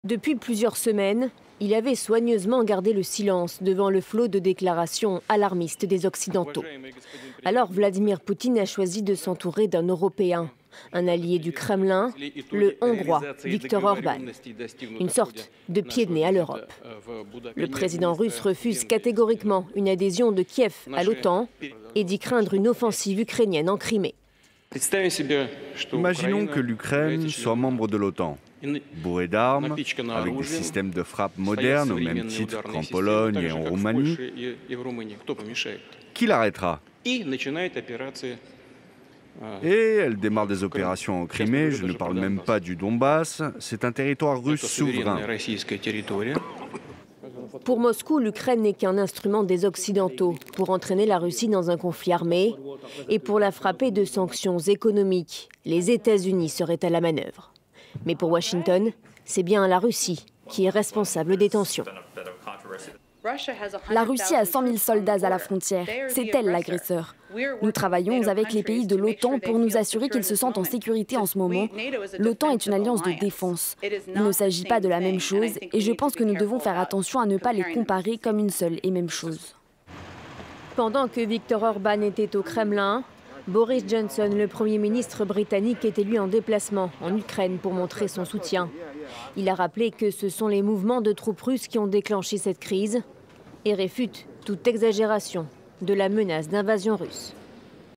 Depuis plusieurs semaines, il avait soigneusement gardé le silence devant le flot de déclarations alarmistes des Occidentaux. Alors Vladimir Poutine a choisi de s'entourer d'un Européen, un allié du Kremlin, le Hongrois Viktor Orban, une sorte de pied de nez à l'Europe. Le président russe refuse catégoriquement une adhésion de Kiev à l'OTAN et dit craindre une offensive ukrainienne en Crimée. Imaginons que l'Ukraine soit membre de l'OTAN, bourrée d'armes, avec des systèmes de frappe modernes au même titre qu'en Pologne et en Roumanie. Qui l'arrêtera? Et elle démarre des opérations en Crimée, je ne parle même pas du Donbass, c'est un territoire russe souverain. Pour Moscou, l'Ukraine n'est qu'un instrument des Occidentaux pour entraîner la Russie dans un conflit armé et pour la frapper de sanctions économiques. Les États-Unis seraient à la manœuvre. Mais pour Washington, c'est bien la Russie qui est responsable des tensions. La Russie a 100 000 soldats à la frontière. C'est elle l'agresseur. Nous travaillons avec les pays de l'OTAN pour nous assurer qu'ils se sentent en sécurité en ce moment. L'OTAN est une alliance de défense. Il ne s'agit pas de la même chose et je pense que nous devons faire attention à ne pas les comparer comme une seule et même chose. Pendant que Viktor Orban était au Kremlin, Boris Johnson, le Premier ministre britannique, était lui en déplacement en Ukraine pour montrer son soutien. Il a rappelé que ce sont les mouvements de troupes russes qui ont déclenché cette crise et réfute toute exagération de la menace d'invasion russe.